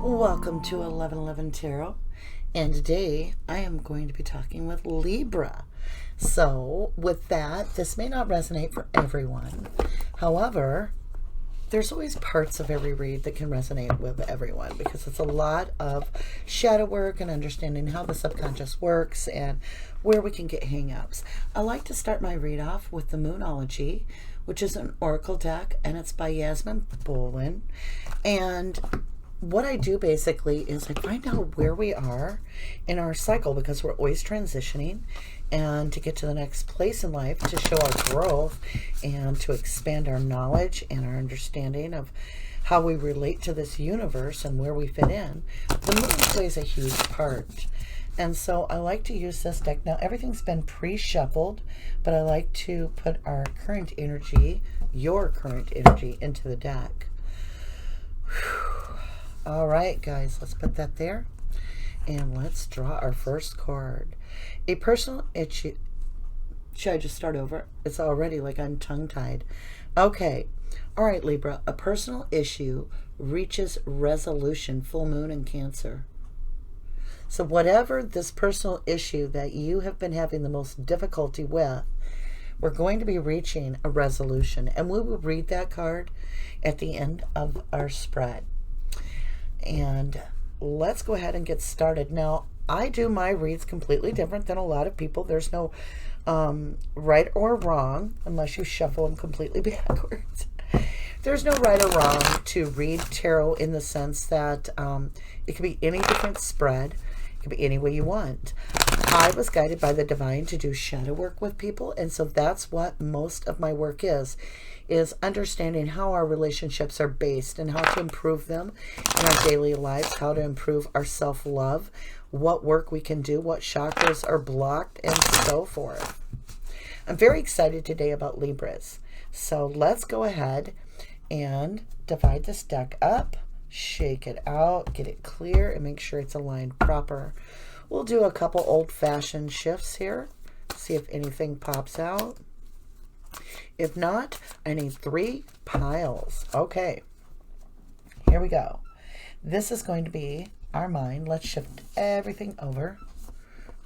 Welcome to 1111 Tarot, and today I am going to be talking with Libra. So with that, this may not resonate for everyone. However, there's always parts of every read that can resonate with everyone because it's a lot of shadow work and understanding how the subconscious works and where we can get hang-ups. I like to start my read off with the Moonology, which is an oracle deck, and it's by Yasmin Bolin. And what I do basically is I find out where we are in our cycle, because we're always transitioning, and to get to the next place in life, to show our growth and to expand our knowledge and our understanding of how we relate to this universe and where we fit in. The moon plays a huge part. And so I like to use this deck. Now everything's been pre-shuffled, but I like to put our current energy, your current energy, into the deck. Whew. All right, guys, let's put that there. And let's draw our first card. A personal issue. Should I just start over? It's already like I'm tongue-tied. Okay. All right, Libra. A personal issue reaches resolution. Full moon in Cancer. So whatever this personal issue that you have been having the most difficulty with, we're going to be reaching a resolution. And we will read that card at the end of our spread. And let's go ahead and get started. Now, I do my reads completely different than a lot of people. There's no right or wrong, unless you shuffle them completely backwards. There's no right or wrong to read tarot in the sense that it could be any different spread. It could be any way you want. I was guided by the divine to do shadow work with people, and so that's what most of my work is understanding how our relationships are based and how to improve them in our daily lives, how to improve our self-love, what work we can do, what chakras are blocked, and so forth. I'm very excited today about Libras. So let's go ahead and divide this deck up, shake it out, get it clear, and make sure it's aligned proper. We'll do a couple old-fashioned shifts here, see if anything pops out. If not, I need 3 piles. Okay, here we go. This is going to be our mind. Let's shift everything over.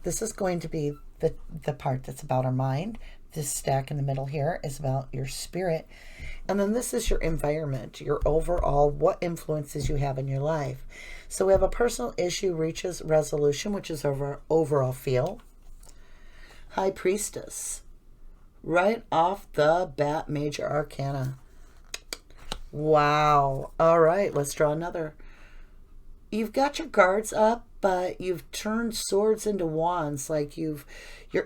This is going to be the part that's about our mind. This stack in the middle here is about your spirit. And then this is your environment, your overall, what influences you have in your life. So we have a personal issue reaches resolution, which is our overall feel. High Priestess. Right off the bat, major arcana. Wow. All right, let's draw another. You've got your guards up, but you've turned swords into wands. Like you're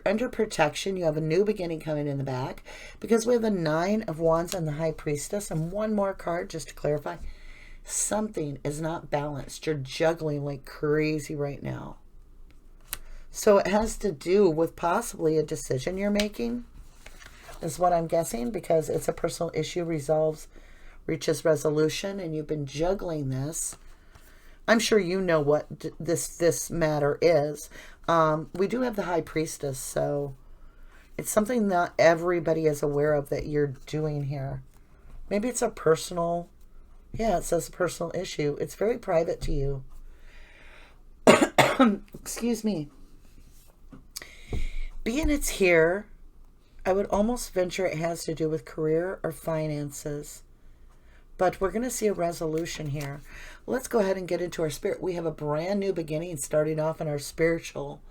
under protection. You have a new beginning coming in the back, because we have the 9 of Wands and the High Priestess. And one more card, just to clarify. Something is not balanced. You're juggling like crazy right now. So it has to do with possibly a decision you're making, is what I'm guessing, because it's a personal issue reaches resolution, and you've been juggling this. I'm sure you know what this matter is. We do have the High Priestess, so it's something not everybody is aware of that you're doing here. Maybe it's a personal, yeah, it says a personal issue. It's very private to you. Excuse me. Being it's here, I would almost venture it has to do with career or finances. But we're going to see a resolution here. Let's go ahead and get into our spirit. We have a brand new beginning starting off in our spiritual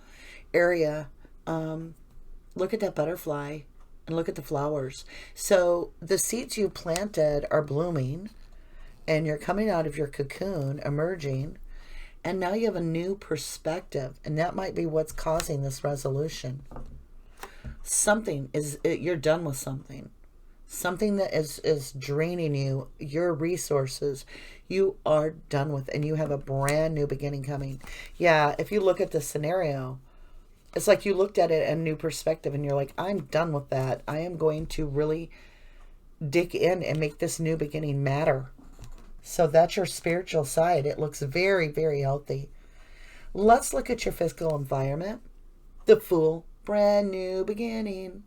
area. Look at that butterfly and look at the flowers. So the seeds you planted are blooming, and you're coming out of your cocoon, emerging. And now you have a new perspective, and that might be what's causing this resolution. Something is, you're done with something. Something that is draining you, your resources, you are done with, and you have a brand new beginning coming. Yeah, if you look at the scenario, it's like you looked at it in a new perspective, and you're like, I'm done with that. I am going to really dig in and make this new beginning matter. So that's your spiritual side. It looks very, very healthy. Let's look at your physical environment. The Fool. Brand new beginning.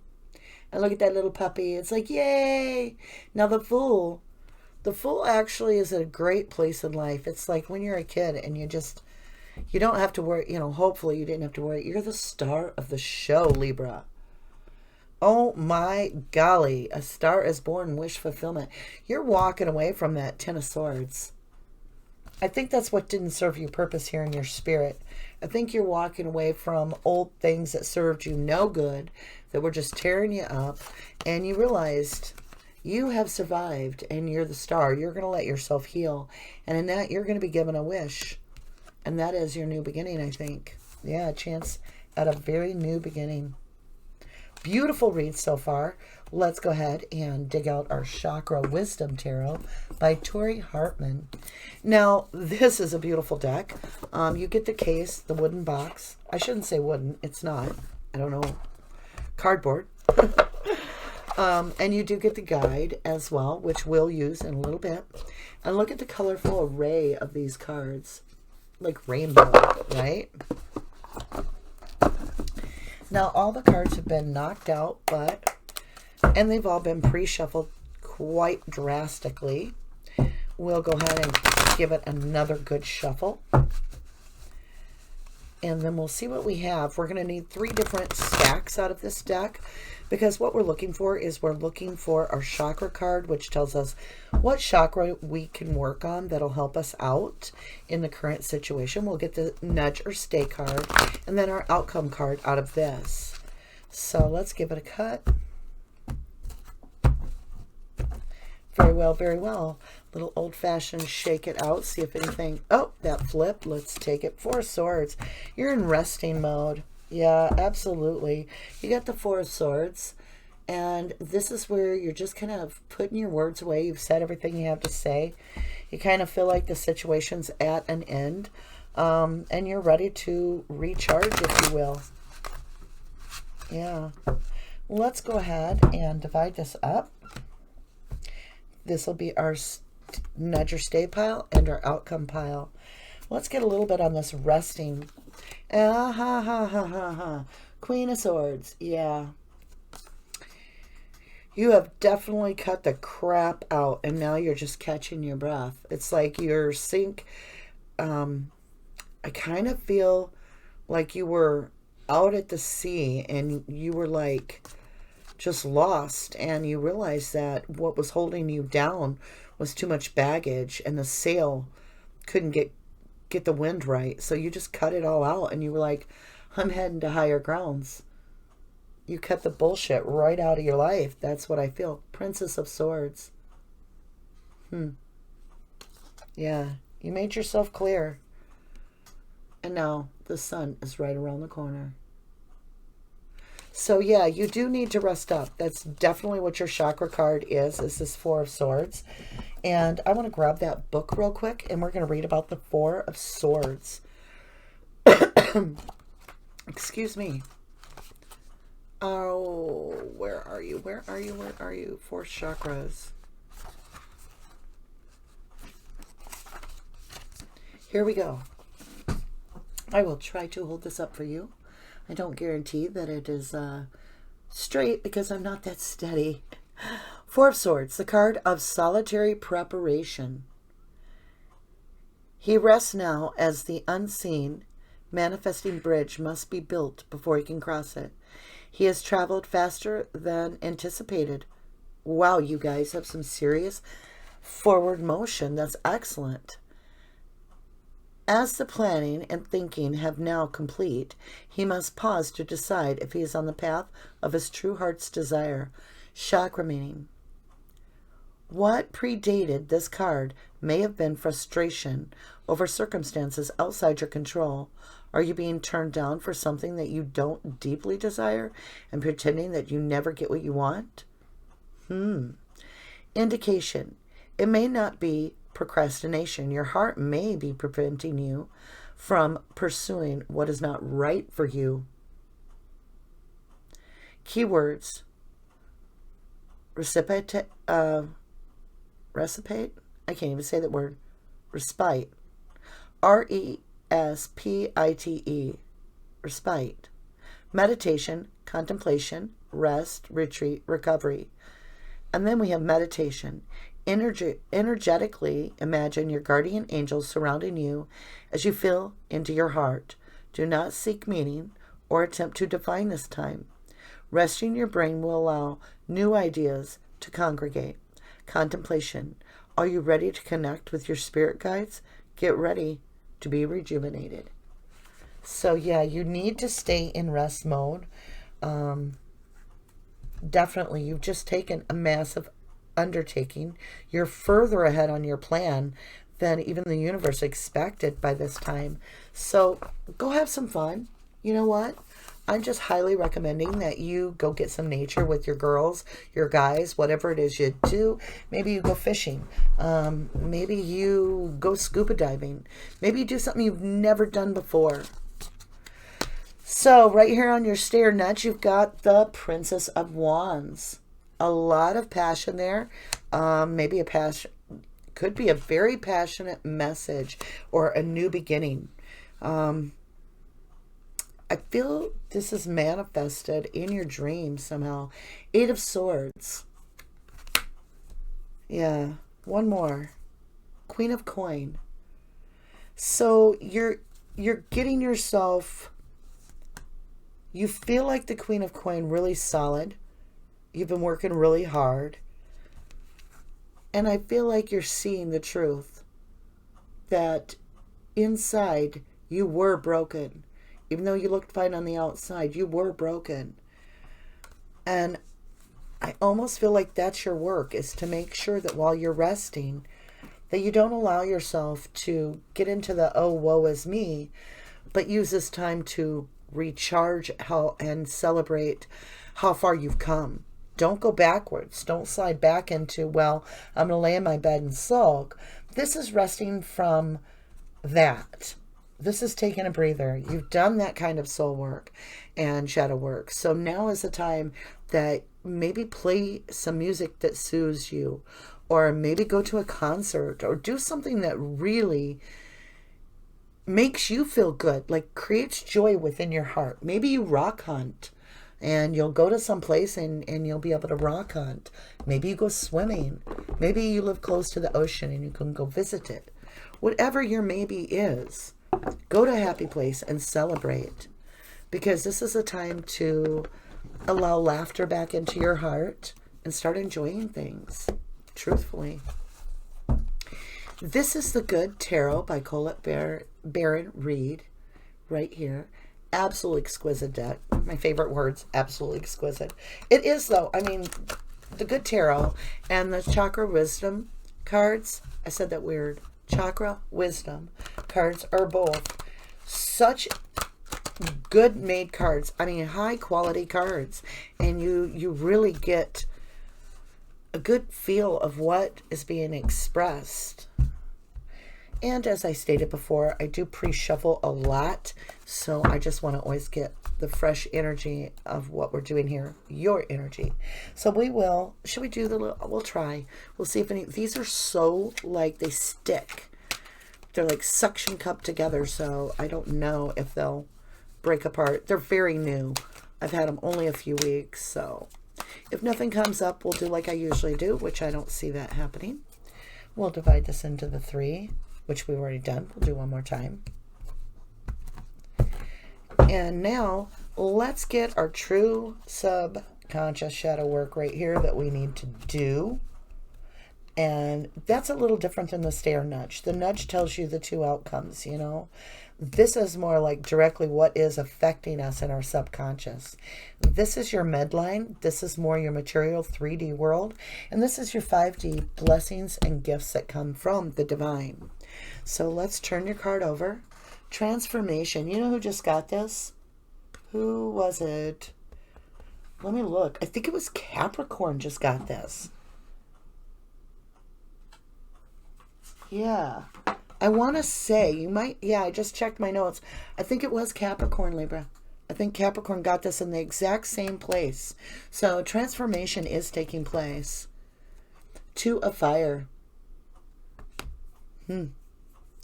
And look at that little puppy. It's like, yay. Now the Fool The Fool actually is a great place in life. It's like when you're a kid and you don't have to worry, hopefully you didn't have to worry. You're the star of the show, Libra. Oh my golly, a star is born, wish fulfillment. You're walking away from that Ten of Swords. I think that's what didn't serve you purpose here in your spirit. I think you're walking away from old things that served you no good, that were just tearing you up, and you realized you have survived and you're the star. You're going to let yourself heal. And in that, you're going to be given a wish. And that is your new beginning, I think. Yeah, a chance at a very new beginning. Beautiful read so far. Let's go ahead and dig out our Chakra Wisdom Tarot by Tori Hartman. Now, this is a beautiful deck. You get the case, the wooden box. I shouldn't say wooden. It's not. I don't know. Cardboard. And you do get the guide as well, which we'll use in a little bit. And look at the colorful array of these cards. Like rainbow, right? Now, all the cards have been knocked out, and they've all been pre-shuffled quite drastically. We'll go ahead and give it another good shuffle. And then we'll see what we have. We're going to need 3 different stacks out of this deck, because what we're looking for is we're looking for our chakra card, which tells us what chakra we can work on that'll help us out in the current situation. We'll get the nudge or stay card, and then our outcome card out of this. So let's give it a cut. Very well, very well. Little old-fashioned shake it out, see if anything... Oh, that flipped. Let's take it. 4 of Swords. You're in resting mode. Yeah, absolutely. You got the 4 of Swords, and this is where you're just kind of putting your words away. You've said everything you have to say. You kind of feel like the situation's at an end, and you're ready to recharge, if you will. Yeah. Let's go ahead and divide this up. This will be our nudge or stay pile and our outcome pile. Let's get a little bit on this resting. Queen of Swords. Yeah. You have definitely cut the crap out, and now you're just catching your breath. It's like your sink. I kind of feel like you were out at the sea and you were like just lost, and you realized that what was holding you down was too much baggage, and the sail couldn't get the wind right. So you just cut it all out, and you were like, I'm heading to higher grounds. You cut the bullshit right out of your life. That's what I feel. Princess of Swords. Yeah, you made yourself clear. And now the sun is right around the corner. So yeah, you do need to rest up. That's definitely what your chakra card is this 4 of Swords. And I want to grab that book real quick, and we're going to read about the 4 of Swords. Excuse me. Oh, where are you? Where are you? Where are you? 4 chakras. Here we go. I will try to hold this up for you. I don't guarantee that it is straight because I'm not that steady. 4 of Swords, the card of solitary preparation. He rests now as the unseen, manifesting bridge must be built before he can cross it. He has traveled faster than anticipated. Wow, you guys have some serious forward motion. That's excellent. As the planning and thinking have now complete, he must pause to decide if he is on the path of his true heart's desire. Chakra meaning. What predated this card may have been frustration over circumstances outside your control. Are you being turned down for something that you don't deeply desire and pretending that you never get what you want? Indication. It may not be procrastination. Your heart may be preventing you from pursuing what is not right for you. Keywords. Recipite. Recipite? I can't even say that word. Respite. Respite. Respite. Meditation, contemplation, rest, retreat, recovery. And then we have meditation. Energetically imagine your guardian angels surrounding you as you feel into your heart. Do not seek meaning or attempt to define this time. Resting your brain will allow new ideas to congregate. Contemplation. Are you ready to connect with your spirit guides? Get ready to be rejuvenated. So yeah, you need to stay in rest mode. Definitely, you've just taken a massive undertaking. You're further ahead on your plan than even the universe expected by this time. So go have some fun. You know what? I'm just highly recommending that you go get some nature with your girls, your guys, whatever it is you do. Maybe you go fishing. Maybe you go scuba diving. Maybe you do something you've never done before. So right here on your stair nut, you've got the Princess of Wands. A lot of passion there. Maybe a passion, could be a very passionate message or a new beginning. I feel this is manifested in your dreams somehow. 8 of Swords. Yeah, one more. Queen of Coin. So you're getting yourself, you feel like the Queen of Coin really solid. You've been working really hard. And I feel like you're seeing the truth. That inside you were broken. Even though you looked fine on the outside, you were broken. And I almost feel like that's your work, is to make sure that while you're resting, that you don't allow yourself to get into the, oh, woe is me, but use this time to recharge and celebrate how far you've come. Don't go backwards. Don't slide back into, well, I'm going to lay in my bed and sulk. This is resting from that. This is taking a breather. You've done that kind of soul work and shadow work. So now is the time that maybe play some music that soothes you, or maybe go to a concert, or do something that really makes you feel good, like creates joy within your heart. Maybe you rock hunt. And you'll go to some place and you'll be able to rock hunt. Maybe you go swimming. Maybe you live close to the ocean and you can go visit it. Whatever your maybe is, go to a happy place and celebrate. Because this is a time to allow laughter back into your heart and start enjoying things, truthfully. This is the Good Tarot by Colette Baron Reed, right here. Absolutely exquisite deck. My favorite words, absolutely exquisite. It is, though. I mean, the Good Tarot and the Chakra Wisdom cards, I said that weird. Chakra Wisdom cards are both such good made cards. I mean, high quality cards. And you really get a good feel of what is being expressed. And as I stated before, I do pre-shuffle a lot. So I just want to always get the fresh energy of what we're doing here. Your energy. So we will, should we do the little, we'll try. We'll see if any, these are so like they stick. They're like suction cup together. So I don't know if they'll break apart. They're very new. I've had them only a few weeks. So if nothing comes up, we'll do like I usually do, which I don't see that happening. We'll divide this into the 3. Which we've already done. We'll do one more time. And now, let's get our true subconscious shadow work right here that we need to do. And that's a little different than the stair nudge. The nudge tells you the 2 outcomes, you know. This is more like directly what is affecting us in our subconscious. This is your medline. This is more your material 3D world. And this is your 5D blessings and gifts that come from the divine. So let's turn your card over. Transformation. You know who just got this? Who was it? Let me look. I think it was Capricorn just got this. Yeah. I want to say, you might, yeah, I just checked my notes. I think it was Capricorn, Libra. I think Capricorn got this in the exact same place. So transformation is taking place. 2 of Fire.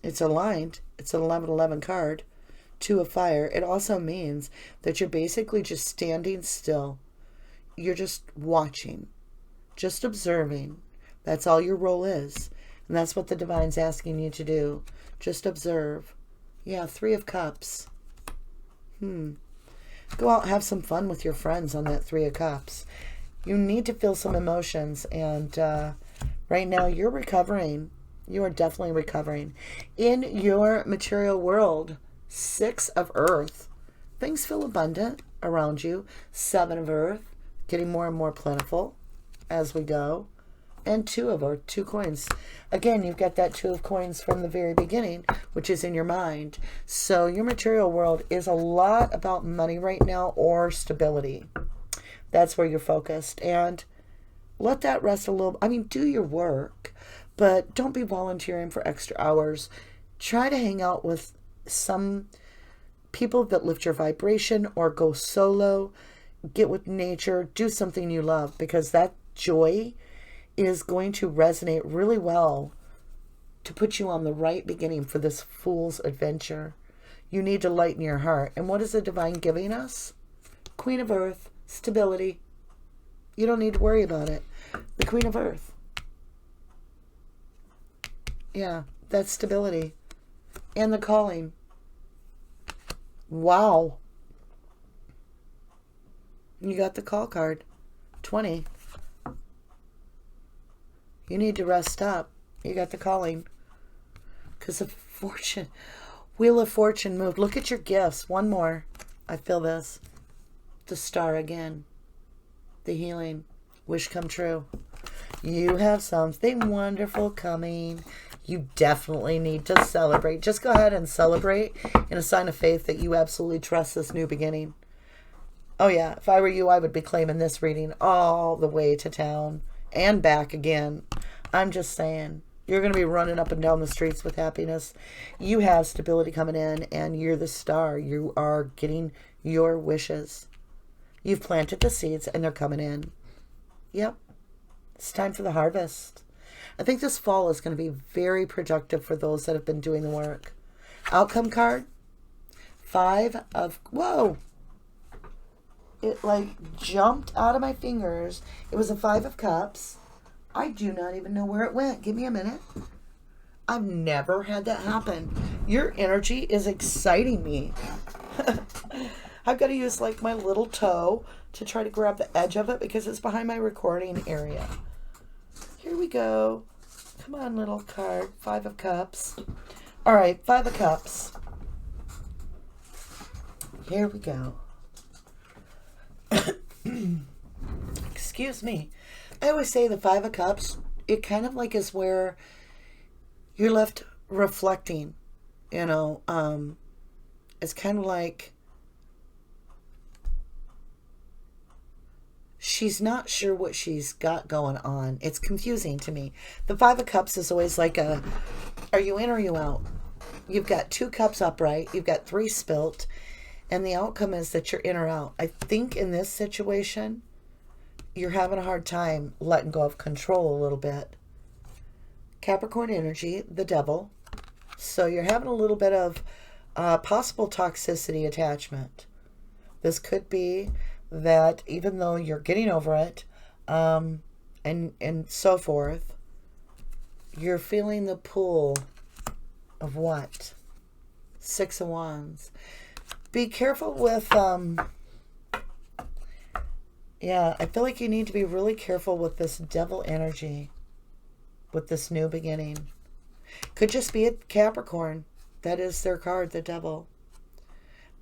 It's aligned. It's an 11-11 card. 2 of Fire. It also means that you're basically just standing still. You're just watching, just observing. That's all your role is. And that's what the divine's asking you to do. Just observe. Yeah, 3 of Cups. Go out and have some fun with your friends on that 3 of Cups. You need to feel some emotions. And right now you're recovering. You are definitely recovering. In your material world, 6 of Earth. Things feel abundant around you. 7 of Earth. Getting more and more plentiful as we go. And 2 of Earth, 2 coins. Again, you've got that 2 of coins from the very beginning, which is in your mind. So your material world is a lot about money right now, or stability. That's where you're focused. And let that rest a little. I mean, do your work, but don't be volunteering for extra hours. Try to hang out with some people that lift your vibration, or go solo. Get with nature. Do something you love, because that joy is going to resonate really well to put you on the right beginning for this fool's adventure. You need to lighten your heart. And what is the divine giving us? Queen of Earth, stability. You don't need to worry about it. The Queen of Earth. Yeah, that's stability. And the calling. Wow. You got the call card. 20. You need to rest up. You got the calling. Because the fortune, Wheel of Fortune moved. Look at your gifts. One more. I feel this. The Star again. The healing. Wish come true. You have something wonderful coming. You definitely need to celebrate. Just go ahead and celebrate in a sign of faith that you absolutely trust this new beginning. Oh yeah, if I were you, I would be claiming this reading all the way to town and back again. I'm just saying, you're going to be running up and down the streets with happiness. You have stability coming in, and you're the star. You are getting your wishes. You've planted the seeds, and they're coming in. Yep. It's time for the harvest. I think this fall is going to be very productive for those that have been doing the work. Outcome card. 5 of... Whoa! It like jumped out of my fingers. It was a 5 of Cups. I do not even know where it went. Give me a minute. I've never had that happen. Your energy is exciting me. I've got to use like my little toe to try to grab the edge of it because it's behind my recording area. Here we go. Come on, little card. 5 of Cups. All right, 5 of Cups. Here we go. Excuse me. I always say the 5 of Cups, it kind of like is where you're left reflecting, you know. It's kind of like she's not sure what she's got going on. It's confusing to me. The 5 of Cups is always like a, are you in or are you out? You've got 2 cups upright. You've got 3 spilt. And the outcome is that you're in or out. I think in this situation, you're having a hard time letting go of control a little bit. Capricorn energy, the devil. So you're having a little bit of possible toxicity attachment. This could be that even though you're getting over it, and so forth, you're feeling the pull of what? 6 of Wands. Be careful with, yeah, I feel like you need to be really careful with this devil energy, with this new beginning. Could just be a Capricorn. That is their card, the devil.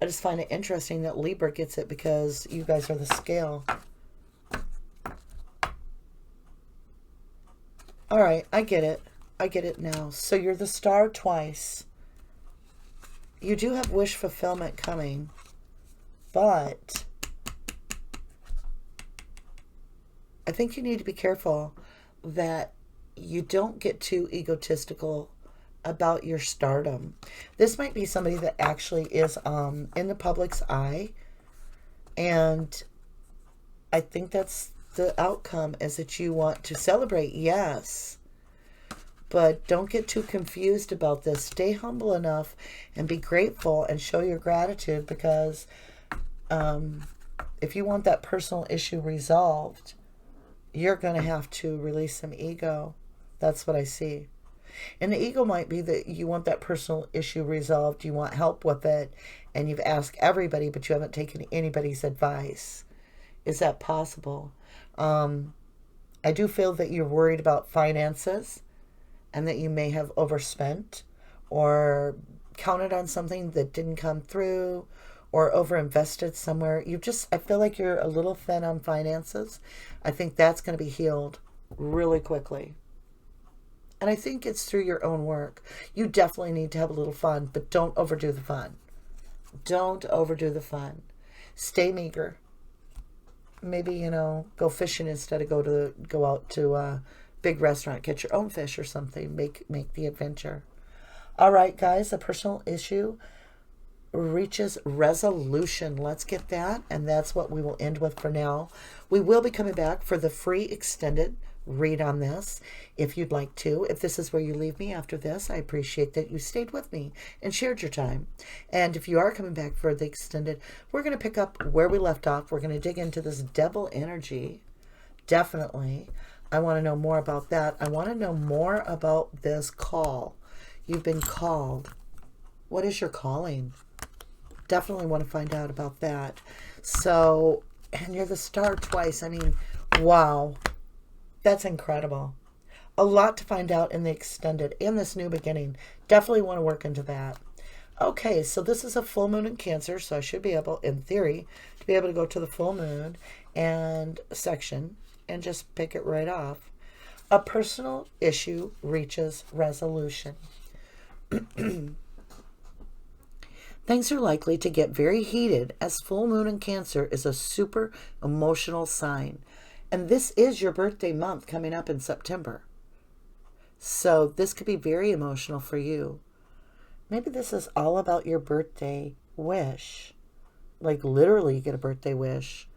I just find it interesting that Libra gets it because you guys are the scale. All right, I get it. I get it now. So you're the star twice. You do have wish fulfillment coming, but I think you need to be careful that you don't get too egotistical about your stardom. This might be somebody that actually is in the public's eye, and I think that's the outcome, is that you want to celebrate, yes. But don't get too confused about this. Stay humble enough and be grateful and show your gratitude, because if you want that personal issue resolved, you're going to have to release some ego. That's what I see. And the ego might be that you want that personal issue resolved, you want help with it, and you've asked everybody, but you haven't taken anybody's advice. Is that possible? I do feel that you're worried about finances and that you may have overspent or counted on something that didn't come through or overinvested somewhere. I feel like you're a little thin on finances. I think that's going to be healed really quickly. And I think it's through your own work. You definitely need to have a little fun, but don't overdo the fun. Don't overdo the fun. Stay meager. Maybe, go fishing instead of go out to a big restaurant. Get your own fish or something. Make the adventure. All right, guys, a personal issue reaches resolution. Let's get that, and that's what we will end with for now. We will be coming back for the free extended read on this if you'd like to. If this is where you leave me after this, I appreciate that you stayed with me and shared your time. And if you are coming back for the extended, we're going to pick up where we left off. We're going to dig into this devil energy. Definitely. I want to know more about that. I want to know more about this call. You've been called. What is your calling? Definitely want to find out about that. So, and you're the star twice. I mean, wow. That's incredible. A lot to find out in the extended and this new beginning. Definitely want to work into that. Okay, so this is a full moon in Cancer, so I should be able, in theory, to be able to go to the full moon and section and just pick it right off. A personal issue reaches resolution. Things are likely to get very heated as full moon in Cancer is a super emotional sign. And this is your birthday month coming up in September. So this could be very emotional for you. Maybe this is all about your birthday wish. Like literally you get a birthday wish.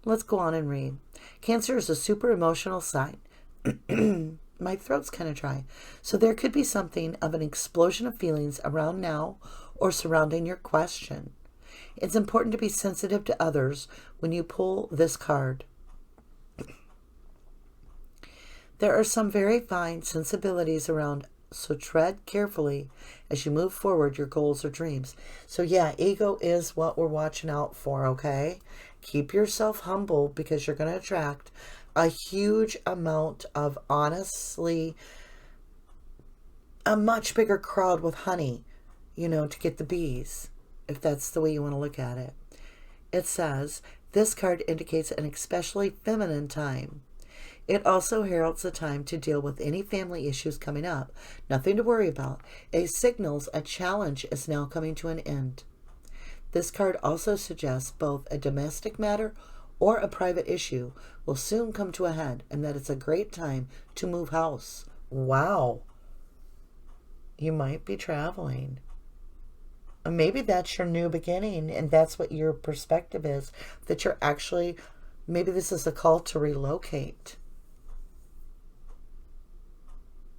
Let's go on and read. Cancer is a super emotional sign. My throat's kind of dry. So there could be something of an explosion of feelings around now or surrounding your question. It's important to be sensitive to others when you pull this card. There are some very fine sensibilities around, so tread carefully as you move forward your goals or dreams. So yeah, ego is what we're watching out for, okay? Keep yourself humble because you're going to attract a huge amount of, honestly, a much bigger crowd with honey, to get the bees. If that's the way you want to look at it. It says, this card indicates an especially feminine time. It also heralds a time to deal with any family issues coming up. Nothing to worry about. It signals a challenge is now coming to an end. This card also suggests both a domestic matter or a private issue will soon come to a head and that it's a great time to move house. Wow. You might be traveling. Maybe that's your new beginning and that's what your perspective is, that you're actually, maybe this is a call to relocate.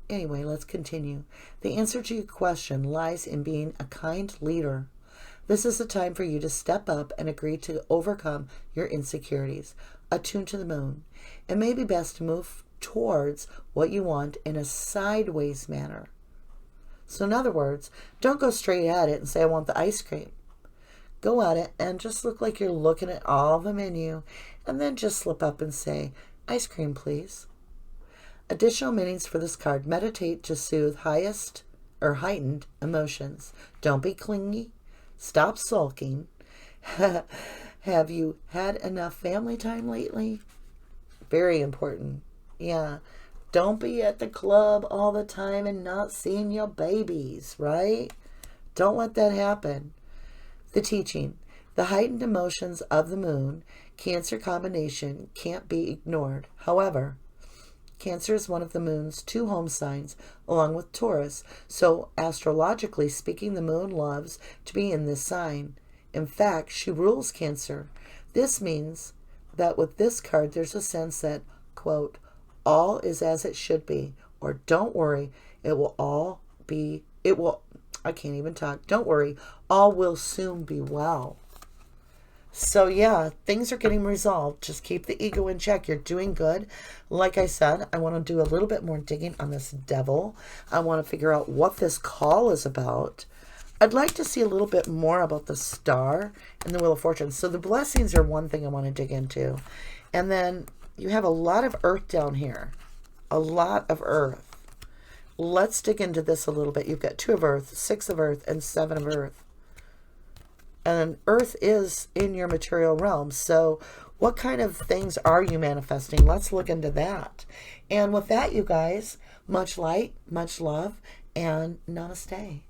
Anyway, let's continue. The answer to your question lies in being a kind leader. This is a time for you to step up and agree to overcome your insecurities. Attune to the moon. It may be best to move towards what you want in a sideways manner. So in other words, don't go straight at it and say, I want the ice cream. Go at it and just look like you're looking at all the menu and then just slip up and say, ice cream, please. Additional meanings for this card. Meditate to soothe heightened emotions. Don't be clingy. Stop sulking. Have you had enough family time lately? Very important. Yeah. Don't be at the club all the time and not seeing your babies, right? Don't let that happen. The teaching. The heightened emotions of the moon, Cancer combination can't be ignored. However, Cancer is one of the moon's 2 home signs, along with Taurus. So, astrologically speaking, the moon loves to be in this sign. In fact, she rules Cancer. This means that with this card, there's a sense that, quote, all is as it should be, or don't worry, I can't even talk. Don't worry, all will soon be well. So yeah, things are getting resolved. Just keep the ego in check. You're doing good. Like I said, I want to do a little bit more digging on this devil. I want to figure out what this call is about. I'd like to see a little bit more about the star and the Wheel of Fortune. So the blessings are one thing I want to dig into. And then you have a lot of earth down here. A lot of earth. Let's dig into this a little bit. You've got 2 of earth, 6 of earth, and 7 of earth. And earth is in your material realm. So what kind of things are you manifesting? Let's look into that. And with that, you guys, much light, much love, and namaste.